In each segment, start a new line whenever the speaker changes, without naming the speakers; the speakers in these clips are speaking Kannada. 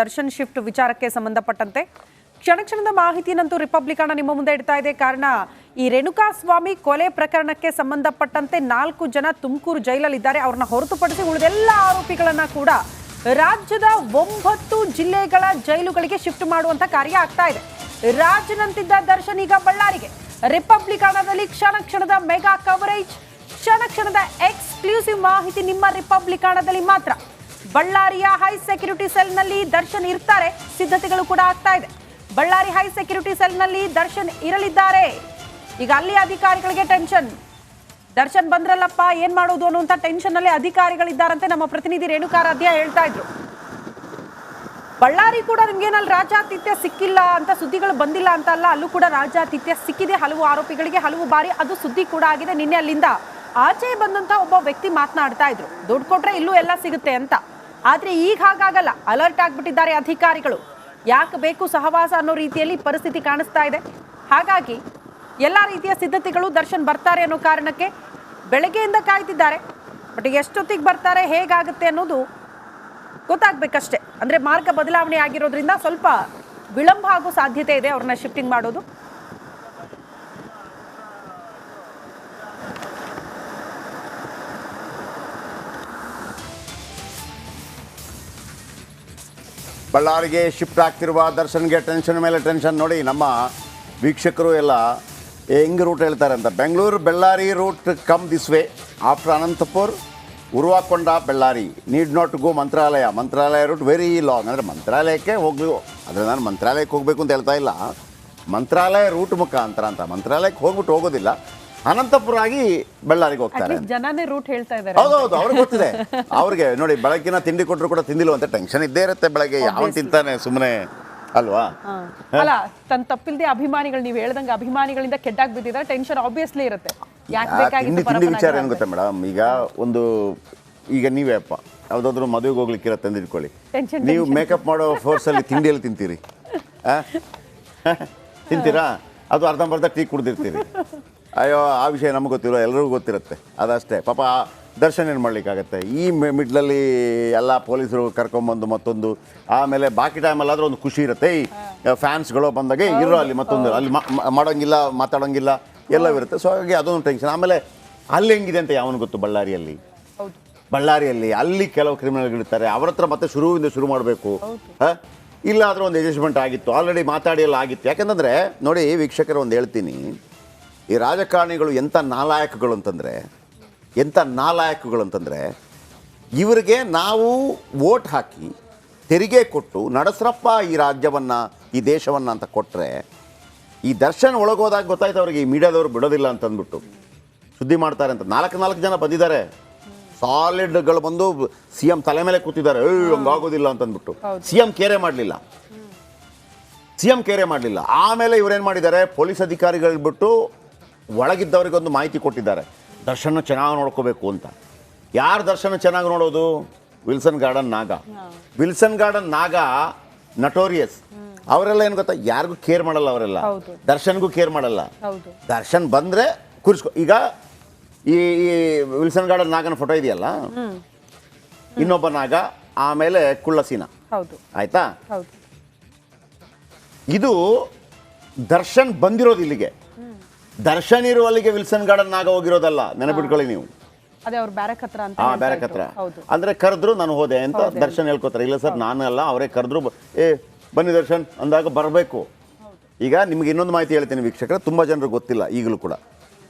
ದರ್ಶನ್ ಶಿಫ್ಟ್ ವಿಚಾರಕ್ಕೆ ಸಂಬಂಧಪಟ್ಟಂತೆ ಕ್ಷಣದ ಮಾಹಿತಿಯನ್ನಂತೂ ರಿಪಬ್ಲಿಕನ್ ನಿಮ್ಮ ಮುಂದೆ ಇಡ್ತಾ ಇದೆ. ಕಾರಣ ಈ ರೇಣುಕಾಸ್ವಾಮಿ ಕೊಲೆ ಪ್ರಕರಣಕ್ಕೆ ಸಂಬಂಧಪಟ್ಟಂತೆ 4 ಜನ ತುಮಕೂರು ಜೈಲಲ್ಲಿದ್ದಾರೆ. ಅವ್ರನ್ನ ಹೊರತುಪಡಿಸಿ ಉಳಿದೆಲ್ಲ ಆರೋಪಿಗಳನ್ನ ಕೂಡ ರಾಜ್ಯದ 9 ಜಿಲ್ಲೆಗಳ ಜೈಲುಗಳಿಗೆ ಶಿಫ್ಟ್ ಮಾಡುವಂತ ಕಾರ್ಯ ಆಗ್ತಾ ಇದೆ. ರಾಜ್ಯದಂತಿದ್ದ ದರ್ಶನ್ ಈಗ ಬಳ್ಳಾರಿಗೆ. ರಿಪಬ್ಲಿಕನದಲ್ಲಿ ಕ್ಷಣದ ಮೆಗಾ ಕವರೇಜ್, ಕ್ಷಣದ ಎಕ್ಸ್ಕ್ಲೂಸಿವ್ ಮಾಹಿತಿ ನಿಮ್ಮ ರಿಪಬ್ಲಿಕನದಲ್ಲಿ ಮಾತ್ರ. ಬಳ್ಳಾರಿಯ ಹೈ ಸೆಕ್ಯೂರಿಟಿ ಸೆಲ್ನಲ್ಲಿ ದರ್ಶನ್ ಇರ್ತಾರೆ, ಸಿದ್ಧತೆಗಳು ಕೂಡ ಆಗ್ತಾ ಇದೆ. ಬಳ್ಳಾರಿ ಹೈ ಸೆಕ್ಯೂರಿಟಿ ಸೆಲ್ನಲ್ಲಿ ದರ್ಶನ್ ಇರಲಿದ್ದಾರೆ. ಈಗ ಅಲ್ಲಿ ಅಧಿಕಾರಿಗಳಿಗೆ ಟೆನ್ಷನ್. ದರ್ಶನ್ ಬಂದ್ರಲ್ಲಪ್ಪ ಏನ್ ಮಾಡೋದು ಅನ್ನುವಂತ ಟೆನ್ಷನ್ ಅಲ್ಲಿ ಅಧಿಕಾರಿಗಳಿದ್ದಾರಂತೆ. ನಮ್ಮ ಪ್ರತಿನಿಧಿ ರೇಣುಕಾರಾಧ್ಯ ಹೇಳ್ತಾ ಇದ್ರು. ಬಳ್ಳಾರಿ ಕೂಡ ನಿಮ್ಗೇನಲ್ಲಿ ರಾಜಾತಿಥ್ಯ ಸಿಕ್ಕಿಲ್ಲ ಅಂತ ಸುದ್ದಿಗಳು ಬಂದಿಲ್ಲ ಅಂತ ಅಲ್ಲ, ಅಲ್ಲೂ ಕೂಡ ರಾಜಾತಿಥ್ಯ ಸಿಕ್ಕಿದೆ ಹಲವು ಆರೋಪಿಗಳಿಗೆ, ಹಲವು ಬಾರಿ ಅದು ಸುದ್ದಿ ಕೂಡ ಆಗಿದೆ. ನಿನ್ನೆ ಅಲ್ಲಿಂದ ಆಚೆ ಬಂದಂತ ಒಬ್ಬ ವ್ಯಕ್ತಿ ಮಾತನಾಡ್ತಾ ಇದ್ರು, ದುಡ್ಡು ಕೊಟ್ರೆ ಇಲ್ಲೂ ಎಲ್ಲ ಸಿಗುತ್ತೆ ಅಂತ. ಆದ್ರೆ ಈಗ ಹಾಗಾಗಲ್ಲ, ಅಲರ್ಟ್ ಆಗ್ಬಿಟ್ಟಿದ್ದಾರೆ ಅಧಿಕಾರಿಗಳು. ಯಾಕೆ ಬೇಕು ಸಹವಾಸ ಅನ್ನೋ ರೀತಿಯಲ್ಲಿ ಪರಿಸ್ಥಿತಿ ಕಾಣಿಸ್ತಾ ಇದೆ. ಹಾಗಾಗಿ ಎಲ್ಲ ರೀತಿಯ ಸಿದ್ಧತೆಗಳು, ದರ್ಶನ್ ಬರ್ತಾರೆ ಅನ್ನೋ ಕಾರಣಕ್ಕೆ ಬೆಳಗ್ಗೆಯಿಂದ ಕಾಯ್ತಿದ್ದಾರೆ. ಬಟ್ ಎಷ್ಟೊತ್ತಿಗೆ ಬರ್ತಾರೆ, ಹೇಗಾಗುತ್ತೆ ಅನ್ನೋದು ಗೊತ್ತಾಗ್ಬೇಕಷ್ಟೇ. ಅಂದ್ರೆ ಮಾರ್ಗ ಬದಲಾವಣೆ ಆಗಿರೋದ್ರಿಂದ ಸ್ವಲ್ಪ ವಿಳಂಬ ಆಗೋ ಸಾಧ್ಯತೆ ಇದೆ ಅವ್ರನ್ನ ಶಿಫ್ಟಿಂಗ್ ಮಾಡೋದು.
ಬಳ್ಳಾರಿಗೆ ಶಿಫ್ಟ್ ಆಗ್ತಿರುವ ದರ್ಶನ್ಗೆ ಟೆನ್ಷನ್ ಮೇಲೆ ಟೆನ್ಷನ್. ನೋಡಿ, ನಮ್ಮ ವೀಕ್ಷಕರು ಎಲ್ಲ ಹೆಂಗೆ ರೂಟ್ ಹೇಳ್ತಾರೆ ಅಂತ. Bengaluru Bellary route come this way after Anantapur, Uravakonda Bellary, need not go Mantralayam route very long. ಅಂದರೆ ಮಂತ್ರಾಲಯಕ್ಕೆ ಹೋಗ್ಲಿ, ಆದರೆ ನಾನು ಮಂತ್ರಾಲಯಕ್ಕೆ ಹೋಗಬೇಕು ಅಂತ ಹೇಳ್ತಾ ಇಲ್ಲ, ಮಂತ್ರಾಲಯ ರೂಟ್ ಮುಖಾಂತರ ಅಂತ. ಮಂತ್ರಾಲಯಕ್ಕೆ ಹೋಗ್ಬಿಟ್ಟು ಹೋಗೋದಿಲ್ಲ, ಅನಂತಪುರ ಆಗಿ ಬಳ್ಳಾರಿಗೆ ಹೋಗ್ತಾರೆ.
ಜನನೇ ರೂಟ್ ಹೇಳ್ತಾ ಇದ್ದಾರೆ.
ಹೌದೌದು, ಅವ್ರಿಗೆ ಗೊತ್ತಿದೆ. ಅವ್ರಿಗೆ ನೋಡಿ, ಬೆಳಗ್ಗಿನ ತಿಂಡಿ ಕೊಟ್ಟರು ಕೂಡ ತಿಂದಿಲ್ಲ ಅಂತ ಟೆನ್ಷನ್ ಇದ್ದೇ ಇರುತ್ತೆ. ಬೆಳಗ್ಗೆ ಯಾವ ತಿಂತಾನೆ ಸುಮ್ಮನೆ ಅಲ್ವಾ?
ಅಲ್ಲ, ತನ್ನ ತಪ್ಪಿಲ್ದೆ ಅಭಿಮಾನಿಗಳು, ನೀವು ಹೇಳ್ದಂಗೆ ಅಭಿಮಾನಿಗಳಿಂದ ಕೆಟ್ಟಾಗಿ ಬಿದ್ದಿದ್ದಾರೆ, ಟೆನ್ಷನ್ ಆಬ್ವಿಯಸ್ಲಿ ಇರುತ್ತೆ.
ತಿಂಡಿ ವಿಚಾರ ಏನು ಗೊತ್ತಾ ಮೇಡಮ್, ಈಗ ನೀವೇ ಅಪ್ಪ ಯಾವುದಾದ್ರೂ ಮದುವೆಗೆ ಹೋಗ್ಲಿಕ್ಕಿರತ್ತೆ ಅಂತ ಇಟ್ಕೊಳ್ಳಿ, ನೀವು ಮೇಕಪ್ ಮಾಡೋ ಫೋರ್ಸಲ್ಲಿ ತಿಂಡಿಯಲ್ಲಿ ತಿಂತೀರಿ, ತಿಂತೀರಾ? ಅದು ಅರ್ಧಂಬರ್ಧ ಟೀ ಕುಡ್ದಿರ್ತೀರಿ. ಅಯ್ಯೋ, ಆ ವಿಷಯ ನಮಗೆ ಗೊತ್ತಿರೋ, ಎಲ್ಲರಿಗೂ ಗೊತ್ತಿರುತ್ತೆ. ಅದಷ್ಟೇ. ಪಾಪ ದರ್ಶನ್ ಏನು ಮಾಡಲಿಕ್ಕಾಗತ್ತೆ? ಈ ಮಿಡ್ಲಲ್ಲಿ ಎಲ್ಲ ಪೊಲೀಸರು ಕರ್ಕೊಂಬಂದು ಮತ್ತೊಂದು, ಆಮೇಲೆ ಬಾಕಿ ಟೈಮಲ್ಲಾದರೂ ಒಂದು ಖುಷಿ ಇರುತ್ತೆ. ಈ ಫ್ಯಾನ್ಸ್ಗಳು ಬಂದಾಗ ಇರೋ ಅಲ್ಲಿ ಮತ್ತೊಂದು, ಅಲ್ಲಿ ಮಾಡೋಂಗಿಲ್ಲ, ಮಾತಾಡೋಂಗಿಲ್ಲ, ಎಲ್ಲವಿರುತ್ತೆ. ಸೊ ಹಾಗಾಗಿ ಅದೊಂದು ಟೆನ್ಷನ್. ಆಮೇಲೆ ಅಲ್ಲಿ ಹೆಂಗಿದೆ ಅಂತ ಯಾವನು ಗೊತ್ತು? ಬಳ್ಳಾರಿಯಲ್ಲಿ ಅಲ್ಲಿ ಕೆಲವು ಕ್ರಿಮಿನಲ್ಗಳಿರ್ತಾರೆ, ಅವ್ರ ಹತ್ರ ಮತ್ತೆ ಶುರು ಮಾಡಬೇಕು. ಇಲ್ಲಾದರೂ ಒಂದು ಅಡ್ಜಸ್ಟ್ಮೆಂಟ್ ಆಗಿತ್ತು, ಆಲ್ರೆಡಿ ಮಾತಾಡಿ ಎಲ್ಲ ಆಗಿತ್ತು. ಯಾಕೆಂತಂದರೆ ನೋಡಿ ವೀಕ್ಷಕರು, ಒಂದು ಹೇಳ್ತೀನಿ, ಈ ರಾಜಕಾರಣಿಗಳು ಎಂಥ ನಾಲಾಯಕಗಳು ಅಂತಂದರೆ ಇವರಿಗೆ ನಾವು ವೋಟ್ ಹಾಕಿ ತೆರಿಗೆ ಕೊಟ್ಟು ನಡೆಸ್ರಪ್ಪ ಈ ರಾಜ್ಯವನ್ನು, ಈ ದೇಶವನ್ನು ಅಂತ ಕೊಟ್ಟರೆ, ಈ ದರ್ಶನ್ ಒಳಗೋದಾಗ ಗೊತ್ತಾಯ್ತು ಅವ್ರಿಗೆ ಈ ಮೀಡಿಯಾದವರು ಬಿಡೋದಿಲ್ಲ ಅಂತಂದ್ಬಿಟ್ಟು ಸುದ್ದಿ ಮಾಡ್ತಾರೆ ಅಂತ. 4 ಜನ ಬಂದಿದ್ದಾರೆ, ಸಾಲಿಡ್ಗಳು ಬಂದು CM ತಲೆ ಮೇಲೆ ಕೂತಿದ್ದಾರೆ, ಹಂಗಾಗೋದಿಲ್ಲ ಅಂತಂದ್ಬಿಟ್ಟು. CM ಕೇರೆ ಮಾಡಲಿಲ್ಲ. ಆಮೇಲೆ ಇವರೇನು ಮಾಡಿದ್ದಾರೆ, ಪೊಲೀಸ್ ಅಧಿಕಾರಿಗಳು ಬಿಟ್ಟು ಒಳಗಿದ್ದವರಿಗೊಂದು ಮಾಹಿತಿ ಕೊಟ್ಟಿದ್ದಾರೆ, ದರ್ಶನ ಚೆನ್ನಾಗಿ ನೋಡ್ಕೋಬೇಕು ಅಂತ. ಯಾರು ದರ್ಶನ ಚೆನ್ನಾಗಿ ನೋಡೋದು? ವಿಲ್ಸನ್ ಗಾರ್ಡನ್ ನಾಗ ನಟೋರಿಯಸ್. ಅವರೆಲ್ಲ ಏನು ಗೊತ್ತಾ, ಯಾರಿಗೂ ಕೇರ್ ಮಾಡಲ್ಲ ಅವರೆಲ್ಲ, ದರ್ಶನ್ಗೂ ಕೇರ್ ಮಾಡಲ್ಲ. ದರ್ಶನ್ ಬಂದರೆ ಕೂರಿಸ್ಕೊ. ಈಗ ಈ ವಿಲ್ಸನ್ ಗಾರ್ಡನ್ ನಾಗನ ಫೋಟೋ ಇದೆಯಲ್ಲ, ಇನ್ನೊಬ್ಬ ನಾಗ, ಆಮೇಲೆ ಕುಳ್ಳಸೀನ, ಆಯ್ತಾ? ಇದು ದರ್ಶನ್ ಬಂದಿರೋದು ಇಲ್ಲಿಗೆ. ದರ್ಶನ್ ಇರುವಲ್ಲಿಗೆ ವಿಲ್ಸನ್ ಗಾರ್ಡನ್ ನಾಗ ಹೋಗಿರೋದಲ್ಲ, ನೆನಪಿಟ್ಕೊಳ್ಳಿ ನೀವು.
ಬ್ಯಾರಕ್ ಹತ್ರ
ಅಂದ್ರೆ ಕರೆದ್ರು, ನಾನು ಹೋದೆ ಅಂತ ದರ್ಶನ್ ಹೇಳ್ಕೊತಾರೆ. ಇಲ್ಲ ಸರ್, ನಾನು ಅಲ್ಲ, ಅವರೇ ಕರೆದ್ರು, ಬನ್ನಿ ದರ್ಶನ್ ಅಂದಾಗ ಬರಬೇಕು. ಈಗ ನಿಮ್ಗೆ ಇನ್ನೊಂದು ಮಾಹಿತಿ ಹೇಳ್ತೀನಿ ವೀಕ್ಷಕರ, ತುಂಬ ಜನರು ಗೊತ್ತಿಲ್ಲ ಈಗಲೂ ಕೂಡ.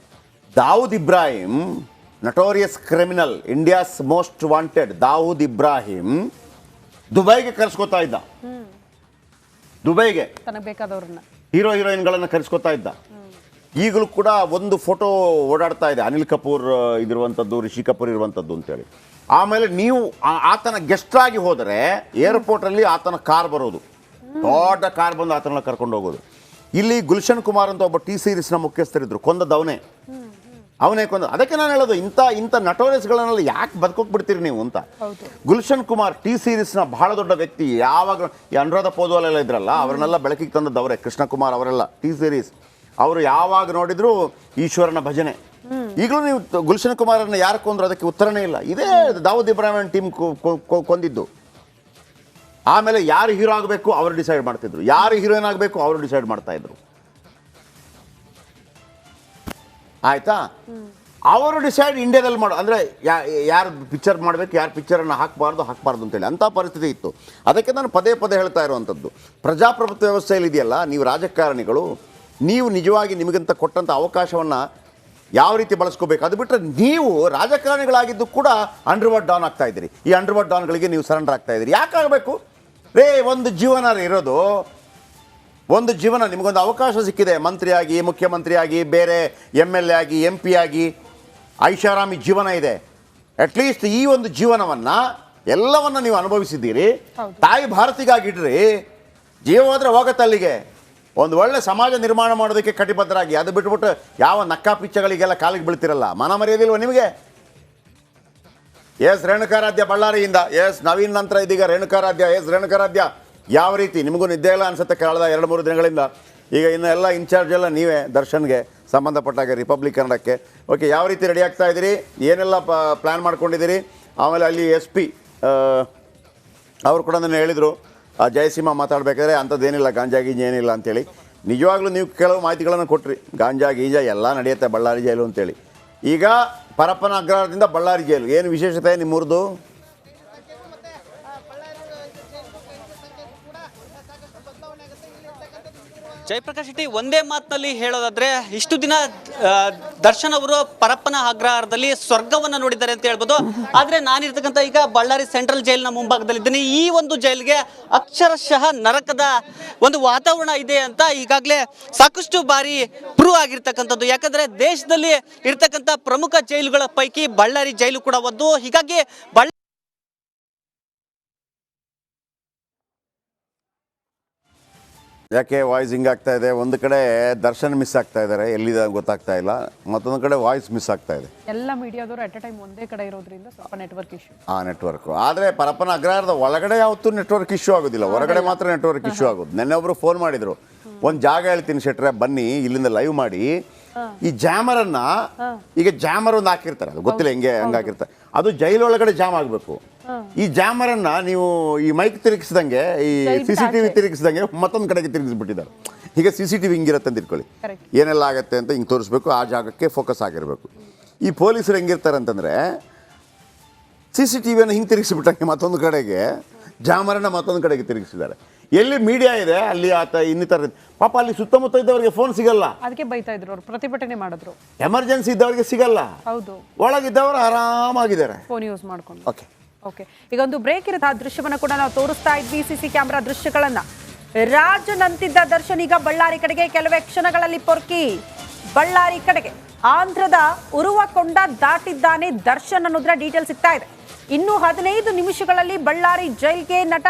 Dawood Ibrahim, notorious criminal, India's most wanted Dawood Ibrahim ದುಬೈಗೆ ಕರೆಸ್ಕೊತಾ ಇದ್ದ. ದುಬೈಗೆ ಹೀರೋ ಹೀರೋಯಿನ್ಗಳನ್ನು ಕರೆಸ್ಕೊತಾ ಇದ್ದ. ಈಗಲೂ ಕೂಡ ಒಂದು ಫೋಟೋ ಓಡಾಡ್ತಾ ಇದೆ, ಅನಿಲ್ ಕಪೂರ್ ಇದಿರುವಂಥದ್ದು, ರಿಷಿ ಕಪೂರ್ ಇರುವಂಥದ್ದು ಅಂತೇಳಿ. ಆಮೇಲೆ ನೀವು ಆತನ ಗೆಸ್ಟ್ ಆಗಿ ಹೋದರೆ ಏರ್ಪೋರ್ಟಲ್ಲಿ ಆತನ ಕಾರ್ ಬರೋದು, ದೊಡ್ಡ ಕಾರ್ ಬಂದು ಆತನ ಕರ್ಕೊಂಡು ಹೋಗೋದು. ಇಲ್ಲಿ ಗುಲ್ಶನ್ ಕುಮಾರ್ ಅಂತ ಒಬ್ಬ T ಸೀರೀಸ್ನ ಮುಖ್ಯಸ್ಥರಿದ್ರು, ಅವನೇ ಕೊಂದ. ಅದಕ್ಕೆ ನಾನು ಹೇಳೋದು, ಇಂಥ ನಟೋರಿಯಸ್ಗಳನ್ನೆಲ್ಲ ಯಾಕೆ ಬದುಕೋಕೆ ಬಿಡ್ತೀರಿ ನೀವು ಅಂತ. ಗುಲ್ಶನ್ ಕುಮಾರ್ T ಸೀರೀಸ್ನ ಬಹಳ ದೊಡ್ಡ ವ್ಯಕ್ತಿ. ಯಾವಾಗ ಈ ಅನುರಾಧ ಪೋದ್ವಾಲ್ ಇದ್ರಲ್ಲ, ಅವ್ರನ್ನೆಲ್ಲ ಬೆಳಕಿಗೆ ತಂದದ್ದವರೇ. ಕೃಷ್ಣ ಕುಮಾರ್ ಅವರೆಲ್ಲ T ಸೀರೀಸ್ ಅವರು ಯಾವಾಗ ನೋಡಿದ್ರು ಈಶ್ವರನ ಭಜನೆ. ಈಗಲೂ ನೀವು ಗುಲ್ಶನ್ ಕುಮಾರನ್ನ ಯಾರು ಕೊಂದ್ರು ಅದಕ್ಕೆ ಉತ್ತರನೇ ಇಲ್ಲ. ಇದೇ ದಾವೂದ್ ಇಬ್ರಾಹಿಂ ಟೀಮ್ ಕೊಂದಿದ್ದು. ಆಮೇಲೆ ಯಾರು ಹೀರೋ ಆಗಬೇಕು ಅವರು ಡಿಸೈಡ್ ಮಾಡ್ತಿದ್ರು, ಯಾರು ಹೀರೋಯಿನ್ ಆಗಬೇಕು ಅವರು ಡಿಸೈಡ್ ಮಾಡ್ತಾ ಇದ್ರು. ಆಯ್ತಾ? ಅವರು ಡಿಸೈಡ್ ಇಂಡಿಯಾದಲ್ಲಿ ಮಾಡೋ ಅಂದರೆ ಯಾರು ಪಿಕ್ಚರ್ ಮಾಡಬೇಕು, ಯಾರು ಪಿಕ್ಚರನ್ನು ಹಾಕಬಾರ್ದು ಅಂತೇಳಿ ಅಂಥ ಪರಿಸ್ಥಿತಿ ಇತ್ತು. ಅದಕ್ಕೆ ನಾನು ಪದೇ ಹೇಳ್ತಾ ಇರುವಂಥದ್ದು, ಪ್ರಜಾಪ್ರಭುತ್ವ ವ್ಯವಸ್ಥೆಯಲ್ಲಿ ಇದೆಯಲ್ಲ, ನೀವು ರಾಜಕಾರಣಿಗಳು ನೀವು ನಿಜವಾಗಿ ನಿಮಗಂತ ಕೊಟ್ಟಂಥ ಅವಕಾಶವನ್ನು ಯಾವ ರೀತಿ ಬಳಸ್ಕೋಬೇಕು. ಅದು ಬಿಟ್ಟರೆ ನೀವು ರಾಜಕಾರಣಿಗಳಾಗಿದ್ದು ಕೂಡ ಅಂಡರ್ವರ್ಡ್ ಡೌನ್ ಆಗ್ತಾ ಇದ್ದೀರಿ. ಈ ಅಂಡರ್ವರ್ಡ್ ಡೌನ್ಗಳಿಗೆ ನೀವು ಸರೆಂಡರ್ ಆಗ್ತಾ ಇದ್ದೀರಿ. ಯಾಕಾಗಬೇಕು ರೇ? ಒಂದು ಜೀವನ ಇರೋದು, ಒಂದು ಜೀವನ. ನಿಮಗೊಂದು ಅವಕಾಶ ಸಿಕ್ಕಿದೆ, ಮಂತ್ರಿಯಾಗಿ, ಮುಖ್ಯಮಂತ್ರಿಯಾಗಿ, ಬೇರೆ MLA ಆಗಿ, MP ಆಗಿ, ಐಷಾರಾಮಿ ಜೀವನ ಇದೆ. ಅಟ್ಲೀಸ್ಟ್ ಈ ಒಂದು ಜೀವನವನ್ನು ಎಲ್ಲವನ್ನು ನೀವು ಅನುಭವಿಸಿದ್ದೀರಿ. ತಾಯಿ ಭಾರತಿಗಾಗಿಡ್ರಿ, ಜೀವ ಹೋದರೆ ಹೋಗತ್ತೆ ಅಲ್ಲಿಗೆ. ಒಂದು ಒಳ್ಳೆ ಸಮಾಜ ನಿರ್ಮಾಣ ಮಾಡೋದಕ್ಕೆ ಕಟಿಬದ್ಧರಾಗಿ, ಅದು ಬಿಟ್ಬಿಟ್ಟು ಯಾವ ನಕ್ಕಾ ಪಿಚ್ಚಗಳಿಗೆಲ್ಲ ಕಾಲಿಗೆ ಬೀಳ್ತಿರಲ್ಲ. ಮನ ಮರ್ಯಾದಿಲ್ವ ನಿಮಗೆ? ಎಸ್ ರೇಣುಕಾರಾಧ್ಯ ಬಳ್ಳಾರಿಯಿಂದ, ಎಸ್ ನವೀನ್ ನಂತರ ಇದೀಗ ರೇಣುಕಾರಾಧ್ಯ. ಎಸ್ ರೇಣುಕಾರಾಧ್ಯ, ಯಾವ ರೀತಿ ನಿಮಗೂ ನಿದ್ದೆ ಇಲ್ಲ ಅನಿಸುತ್ತೆ ಕಳೆದ 2-3 ದಿನಗಳಿಂದ. ಈಗ ಇನ್ನು ಎಲ್ಲ ಇನ್ಚಾರ್ಜ್ ಎಲ್ಲ ನೀವೇ ದರ್ಶನ್ಗೆ ಸಂಬಂಧಪಟ್ಟಾಗೆ ರಿಪಬ್ಲಿಕ್ ಕನ್ನಡಕ್ಕೆ. ಓಕೆ, ಯಾವ ರೀತಿ ರೆಡಿ ಆಗ್ತಾ ಇದ್ದೀರಿ, ಏನೆಲ್ಲ ಪ್ಲ್ಯಾನ್ ಮಾಡ್ಕೊಂಡಿದ್ದೀರಿ? ಆಮೇಲೆ ಅಲ್ಲಿ SP ಅವರು ಕೂಡ ನನ್ನ ಹೇಳಿದರು, ಜಯಸೀಮಾ ಮಾತಾಡಬೇಕಾದ್ರೆ ಅಂಥದ್ದೇನಿಲ್ಲ, ಗಾಂಜಾ ಗೀಂಜಾ ಏನಿಲ್ಲ ಅಂತೇಳಿ. ನಿಜವಾಗ್ಲೂ ನೀವು ಕೆಲವು ಮಾಹಿತಿಗಳನ್ನು ಕೊಟ್ರಿ, ಗಾಂಜಾ ಗೀಂಜಾ ಎಲ್ಲ ನಡೆಯುತ್ತೆ ಬಳ್ಳಾರಿ ಜೈಲು ಅಂತೇಳಿ. ಈಗ ಪರಪ್ಪನ ಅಗ್ರಹಾರದಿಂದ ಬಳ್ಳಾರಿ ಜೈಲು, ಏನು ವಿಶೇಷತೆ ನಿಮ್ಮೂರ್ದು?
ಜಯಪ್ರಕಾಶ್ ಶೆಟ್ಟಿ, ಒಂದೇ ಮಾತಿನಲ್ಲಿ ಹೇಳೋದಾದ್ರೆ ಇಷ್ಟು ದಿನ ದರ್ಶನ್ ಅವರು ಪರಪ್ಪನ ಅಗ್ರಹಾರದಲ್ಲಿ ಸ್ವರ್ಗವನ್ನ ನೋಡಿದ್ದಾರೆ ಅಂತ ಹೇಳ್ಬೋದು. ಆದ್ರೆ ನಾನಿರ್ತಕ್ಕಂಥ ಈಗ ಬಳ್ಳಾರಿ ಸೆಂಟ್ರಲ್ ಜೈಲಿನ ಮುಂಭಾಗದಲ್ಲಿದ್ದೀನಿ. ಈ ಒಂದು ಜೈಲಿಗೆ ಅಕ್ಷರಶಃ ನರಕದ ಒಂದು ವಾತಾವರಣ ಇದೆ ಅಂತ ಈಗಾಗಲೇ ಸಾಕಷ್ಟು ಬಾರಿ ಪ್ರೂವ್ ಆಗಿರ್ತಕ್ಕಂಥದ್ದು. ಯಾಕಂದ್ರೆ ದೇಶದಲ್ಲಿ ಇರ್ತಕ್ಕಂಥ ಪ್ರಮುಖ ಜೈಲುಗಳ ಪೈಕಿ ಬಳ್ಳಾರಿ ಜೈಲು ಕೂಡ ಒಂದು. ಹೀಗಾಗಿ
ಯಾಕೆ ವಾಯ್ಸ್ ಹಿಂಗಾಗ್ತಾ ಇದೆ? ಒಂದು ಕಡೆ ದರ್ಶನ್ ಮಿಸ್ ಆಗ್ತಾ ಇದ್ದಾರೆ, ಎಲ್ಲಿದೆ ಗೊತ್ತಾಗ್ತಾ ಇಲ್ಲ. ಮತ್ತೊಂದು ಕಡೆ ವಾಯ್ಸ್ ಮಿಸ್ ಆಗ್ತಾ ಇದೆ.
ಎಲ್ಲ ಮೀಡಿಯಾದವರು ಅಟ್ ಎ ಟೈಮ್ ಒಂದೇ ಕಡೆ ಇರೋದ್ರಿಂದ ಸ್ವಲ್ಪ ನೆಟ್ವರ್ಕ್ ಇಶ್ಯೂ.
ನೆಟ್ವರ್ಕ್. ಆದರೆ ಪರಪ್ಪನ ಅಗ್ರಹಾರದ ಒಳಗಡೆ ಯಾವತ್ತೂ ನೆಟ್ವರ್ಕ್ ಇಶ್ಯೂ ಆಗೋದಿಲ್ಲ, ಹೊರಗಡೆ ಮಾತ್ರ ನೆಟ್ವರ್ಕ್ ಇಶ್ಯೂ ಆಗೋದು. ನೆನ್ನೆ ಒಬ್ಬರು ಫೋನ್ ಮಾಡಿದರು, ಒಂದು ಜಾಗ ಹೇಳ್ತೀನಿ ಶೆಟ್ರೆ ಬನ್ನಿ ಇಲ್ಲಿಂದ ಲೈವ್ ಮಾಡಿ. ಈ ಜಾಮರನ್ನು, ಈಗ ಜಾಮರ್ ಒಂದು ಹಾಕಿರ್ತಾರೆ, ಅದು ಗೊತ್ತಿಲ್ಲ ಹೆಂಗೆ ಹಾಕಿರ್ತಾರೆ, ಅದು ಜೈಲೊಳಗಡೆ ಜಾಮ್ ಆಗಬೇಕು. ಈ ಜಾಮರನ್ನು ನೀವು ಈ ಮೈಕ್ ತಿರುಗಿಸ್ದಂಗೆ, ಈ CCTV ತಿರುಗಿಸ್ದಂಗೆ ಮತ್ತೊಂದು ಕಡೆಗೆ ತಿರುಗಿಸ್ಬಿಟ್ಟಿದ್ದಾರೆ. ಈಗ CCTV ಹಿಂಗಿರುತ್ತೆ ಅಂತ ಇಟ್ಕೊಳ್ಳಿ, ಏನೆಲ್ಲ ಆಗುತ್ತೆ ಅಂತ ಹಿಂಗೆ ತೋರಿಸ್ಬೇಕು, ಆ ಜಾಗಕ್ಕೆ ಫೋಕಸ್ ಆಗಿರಬೇಕು. ಈ ಪೊಲೀಸರು ಹೆಂಗಿರ್ತಾರೆ ಅಂತಂದರೆ, CCTVಯನ್ನು ಹಿಂಗೆ ತಿರುಗಿಸ್ಬಿಟ್ಟಂಗೆ ಮತ್ತೊಂದು ಕಡೆಗೆ, ಜಾಮರನ್ನು ಮತ್ತೊಂದು ಕಡೆಗೆ ತಿರುಗಿಸಿದ್ದಾರೆ. ಎಲ್ಲಿ ಮೀಡಿಯಾ ಇದೆ ಅಲ್ಲಿ ಆತ ಇನ್ನಿತರ ಪಾಪ ಅಲ್ಲಿ ಸುತ್ತಮುತ್ತ ಇದ್ದವರಿಗೆ ಫೋನ್ ಸಿಗಲ್ಲ.
ಅದಕ್ಕೆ ಬೈತಾ ಇದ್ರು ಅವರು, ಪ್ರತಿಭಟನೆ ಮಾಡಿದ್ರು.
ಎಮರ್ಜೆನ್ಸಿ ಇದ್ದವರಿಗೆ ಸಿಗಲ್ಲ.
ಹೌದು,
ಒಳಗಿದ್ದವರು ಆರಾಮಾಗಿದ್ದಾರೆ
ಫೋನ್ ಯೂಸ್ ಮಾಡ್ಕೊಂಡು.
ಓಕೆ,
ಈಗ ಒಂದು ಬ್ರೇಕ್ ಇರುತ್ತೆ. ಆ ದೃಶ್ಯವನ್ನ ಕೂಡ ನಾವು ತೋರಿಸ್ತಾ ಇದ್ವಿ, CC ಕ್ಯಾಮೆರಾ ದೃಶ್ಯಗಳನ್ನ. ರಾಜನಂತಿದ್ದ ದರ್ಶನ್ ಈಗ ಬಳ್ಳಾರಿ ಕಡೆಗೆ, ಕೆಲವೇ ಕ್ಷಣಗಳಲ್ಲಿ ಪೊರ್ಕಿ ಬಳ್ಳಾರಿ ಕಡೆಗೆ. ಆಂಧ್ರದ ಉರುವಕೊಂಡ ದಾಟಿದ್ದಾನೆ ದರ್ಶನ್ ಅನ್ನೋದ್ರ ಡೀಟೇಲ್ ಸಿಗ್ತಾ ಇದೆ. ಇನ್ನು 15 ನಿಮಿಷಗಳಲ್ಲಿ ಬಳ್ಳಾರಿ ಜೈಲ್ಗೆ ನಟ